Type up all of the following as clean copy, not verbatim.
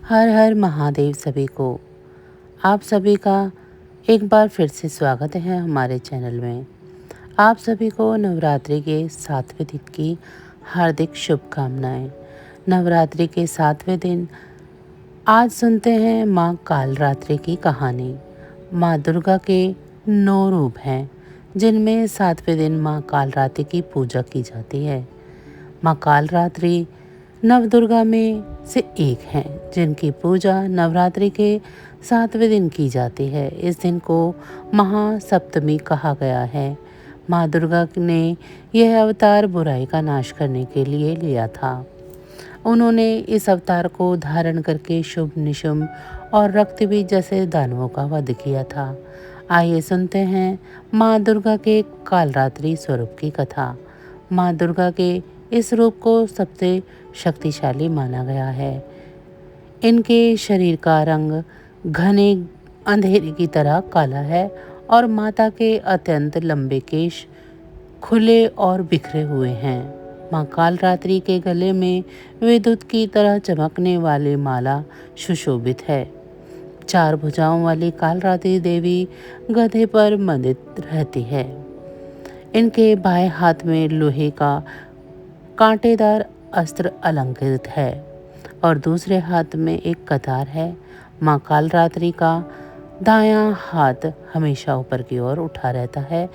हर हर महादेव सभी को। आप सभी का एक बार फिर से स्वागत है हमारे चैनल में। आप सभी को नवरात्रि के 7वें दिन की हार्दिक शुभकामनाएं। नवरात्रि के 7वें दिन आज सुनते हैं माँ कालरात्रि की कहानी। माँ दुर्गा के 9 रूप हैं, जिनमें 7वें दिन माँ कालरात्रि की पूजा की जाती है। माँ कालरात्रि नवदुर्गा में से एक हैं, जिनकी पूजा नवरात्रि के 7वें दिन की जाती है। इस दिन को महासप्तमी कहा गया है। माँ दुर्गा ने यह अवतार बुराई का नाश करने के लिए लिया था। उन्होंने इस अवतार को धारण करके शुभ निशुंभ और रक्तबीज जैसे दानवों का वध किया था। आइए सुनते हैं माँ दुर्गा के कालरात्रि स्वरूप की कथा। माँ दुर्गा के इस रूप को सबसे शक्तिशाली माना गया है। इनके शरीर का रंग घने अंधेरे की तरह काला है और माता के अत्यंत लंबे केश खुले और बिखरे हुए हैं। माँ कालरात्रि के गले में विद्युत की तरह चमकने वाली माला सुशोभित है। 4 भुजाओं वाली कालरात्रि देवी गधे पर मंडित रहती है। इनके बाएं हाथ में लोहे का कांटेदार अस्त्र अलंकृत है और दूसरे हाथ में एक कतार है। माँ कालरात्रि का दायां हाथ हमेशा ऊपर की ओर उठा रहता है,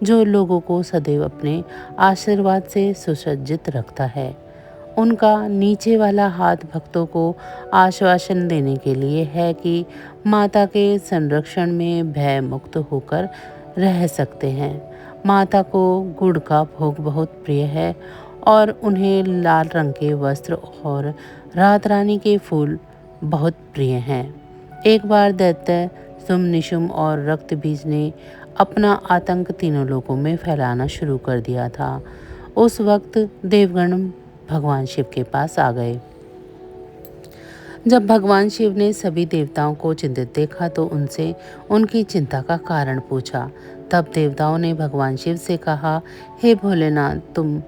जो लोगों को सदैव अपने आशीर्वाद से सुसज्जित रखता है। उनका नीचे वाला हाथ भक्तों को आश्वासन देने के लिए है कि माता के संरक्षण में भय मुक्त होकर रह सकते हैं। माता को गुड़ का भोग बहुत प्रिय है और उन्हें लाल रंग के वस्त्र और रात रानी के फूल बहुत प्रिय हैं। एक बार दैत्य शुंभ निशुंभ और रक्तबीज ने अपना आतंक तीनों लोकों में फैलाना शुरू कर दिया था। उस वक्त देवगण भगवान शिव के पास आ गए। जब भगवान शिव ने सभी देवताओं को चिंतित देखा तो उनसे उनकी चिंता का कारण पूछा। तब देवताओं ने भगवान शिव से कहा, हे भोलेनाथ, तुम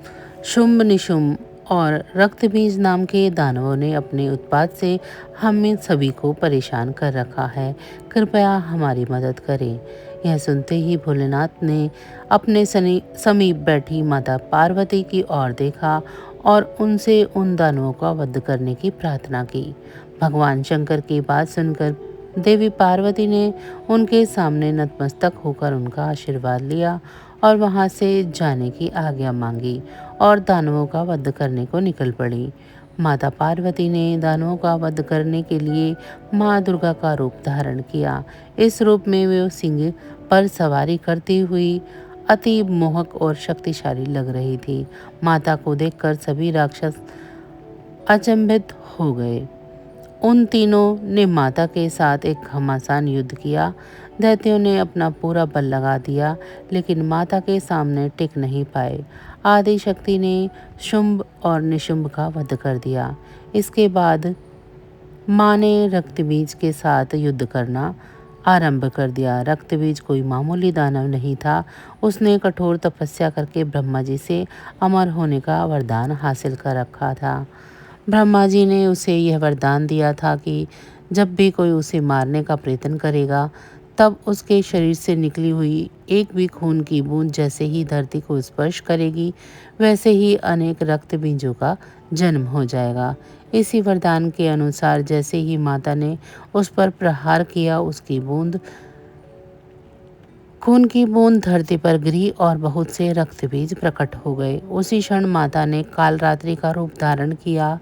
शुंभ निशुंभ और रक्तबीज नाम के दानवों ने अपने उत्पात से हमें सभी को परेशान कर रखा है। कृपया हमारी मदद करें। यह सुनते ही भोलेनाथ ने अपने समीप बैठी माता पार्वती की ओर देखा और उनसे उन दानवों का वध करने की प्रार्थना की। भगवान शंकर की बात सुनकर देवी पार्वती ने उनके सामने नतमस्तक होकर उनका आशीर्वाद लिया और वहां से जाने की आज्ञा मांगी और दानवों का वध करने को निकल पड़ी। माता पार्वती ने दानवों का वध करने के लिए माँ दुर्गा का रूप धारण किया। इस रूप में वे सिंह पर सवारी करती हुई अति मोहक और शक्तिशाली लग रही थी। माता को देखकर सभी राक्षस अचंभित हो गए। उन तीनों ने माता के साथ एक घमासान युद्ध किया। दैत्यों ने अपना पूरा बल लगा दिया, लेकिन माता के सामने टिक नहीं पाए। आदि शक्ति ने शुंभ और निशुंभ का वध कर दिया। इसके बाद माँ ने रक्तबीज के साथ युद्ध करना आरंभ कर दिया। रक्तबीज कोई मामूली दानव नहीं था। उसने कठोर तपस्या करके ब्रह्मा जी से अमर होने का वरदान हासिल कर रखा था। ब्रह्मा जी ने उसे यह वरदान दिया था कि जब भी कोई उसे मारने का प्रयत्न करेगा, तब उसके शरीर से निकली हुई एक भी खून की बूंद जैसे ही धरती को स्पर्श करेगी, वैसे ही अनेक रक्त बीजों का जन्म हो जाएगा। इसी वरदान के अनुसार जैसे ही माता ने उस पर प्रहार किया, उसकी खून की बूंद धरती पर गिरी और बहुत से रक्तबीज प्रकट हो गए। उसी क्षण माता ने कालरात्रि का रूप धारण किया।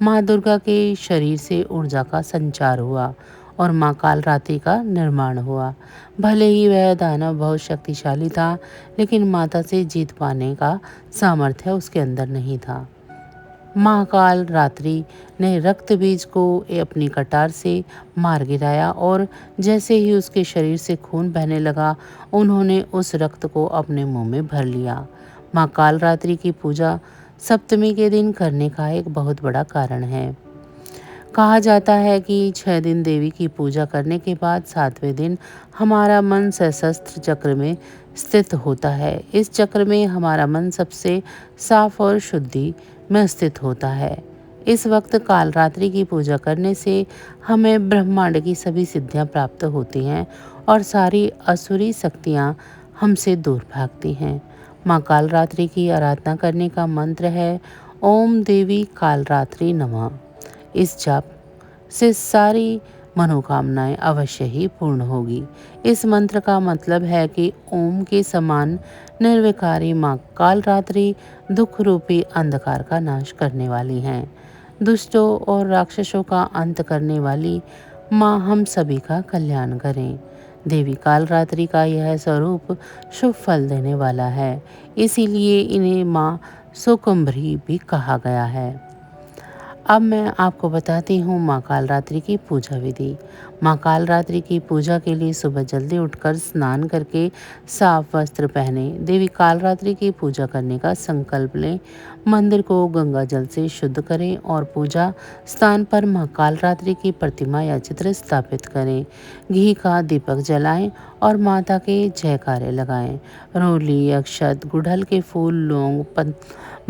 माँ दुर्गा के शरीर से ऊर्जा का संचार हुआ और माँ कालरात्रि का निर्माण हुआ। भले ही वह दानव बहुत शक्तिशाली था, लेकिन माता से जीत पाने का सामर्थ्य उसके अंदर नहीं था। महाकाल रात्रि ने रक्तबीज को अपनी कटार से मार गिराया और जैसे ही उसके शरीर से खून बहने लगा, उन्होंने उस रक्त को अपने मुंह में भर लिया। माँ कालरात्रि की पूजा सप्तमी के दिन करने का एक बहुत बड़ा कारण है। कहा जाता है कि 6 दिन देवी की पूजा करने के बाद 7वें दिन हमारा मन सशस्त्र चक्र में स्थित होता है। इस चक्र में हमारा मन सबसे साफ और शुद्धि में स्थित होता है। इस वक्त कालरात्रि की पूजा करने से हमें ब्रह्मांड की सभी सिद्धियां प्राप्त होती हैं और सारी असुरी शक्तियां हमसे दूर भागती हैं। माँ कालरात्रि की आराधना करने का मंत्र है ओम देवी कालरात्रि नमः। इस जाप से सारी मनोकामनाएं अवश्य ही पूर्ण होगी। इस मंत्र का मतलब है कि ओम के समान निर्विकारी माँ कालरात्रि दुख रूपी अंधकार का नाश करने वाली हैं। दुष्टों और राक्षसों का अंत करने वाली माँ हम सभी का कल्याण करें। देवी कालरात्रि का यह स्वरूप शुभ फल देने वाला है, इसीलिए इन्हें माँ सुकुम्भरी भी कहा गया है। अब मैं आपको बताती हूँ माँ कालरात्रि की पूजा विधि। माँ कालरात्रि की पूजा के लिए सुबह जल्दी उठकर स्नान करके साफ वस्त्र पहने देवी कालरात्रि की पूजा करने का संकल्प लें। मंदिर को गंगा जल से शुद्ध करें और पूजा स्थान पर माँ कालरात्रि की प्रतिमा या चित्र स्थापित करें। घी का दीपक जलाएं और माता के जयकारे लगाएं। रोली, अक्षत, गुड़हल के फूल, लौंग,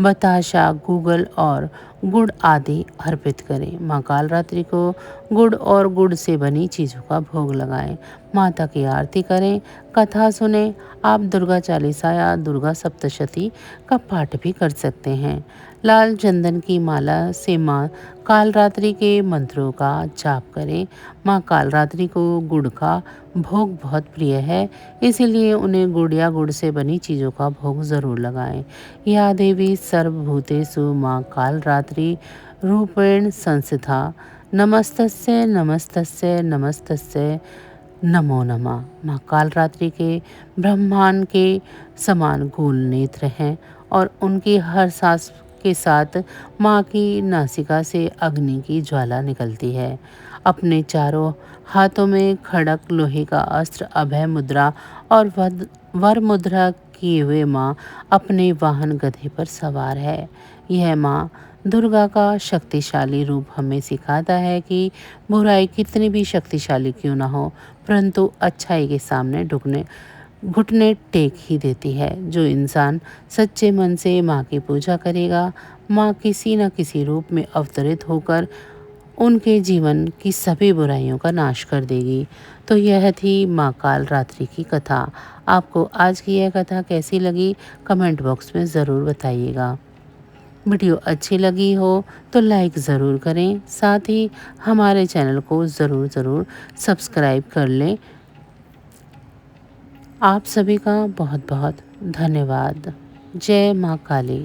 बताशा, गूगल और गुड़ आदि अर्पित करें। माँ कालरात्रि को गुड़ और गुड़ से बनी चीज़ों का भोग लगाएं। माता की आरती करें, कथा सुने। आप दुर्गा चालीसा या दुर्गा सप्तशती का पाठ भी कर सकते हैं। लाल चंदन की माला से माँ कालरात्रि के मंत्रों का जाप करें। माँ कालरात्रि को गुड़ का भोग बहुत प्रिय है, इसीलिए उन्हें गुड़ या गुड़ से बनी चीज़ों का भोग ज़रूर लगाएं। या देवी सर्वभूतेषु माँ कालरात्रि रूपेण संस्थिता नमस्तस्यै नमस्तस्यै नमस्तस्यै नमो नमः। माँ कालरात्रि के ब्रह्मांड के समान गोल नेत्र हैं और उनकी हर सांस के साथ माँ की नासिका से अग्नि की ज्वाला निकलती है। अपने चारों हाथों में खड़क, लोहे का अस्त्र, अभय मुद्रा और वर मुद्रा किए हुए माँ अपने वाहन गधे पर सवार है। यह माँ दुर्गा का शक्तिशाली रूप हमें सिखाता है कि बुराई कितनी भी शक्तिशाली क्यों ना हो, परंतु अच्छाई के सामने घुटने टेक ही देती है। जो इंसान सच्चे मन से माँ की पूजा करेगा, माँ किसी न किसी रूप में अवतरित होकर उनके जीवन की सभी बुराइयों का नाश कर देगी। तो यह थी माँ कालरात्रि की कथा। आपको आज की यह कथा कैसी लगी, कमेंट बॉक्स में ज़रूर बताइएगा। वीडियो अच्छी लगी हो तो लाइक ज़रूर करें, साथ ही हमारे चैनल को ज़रूर सब्सक्राइब कर लें। आप सभी का बहुत बहुत धन्यवाद। जय माँ काली।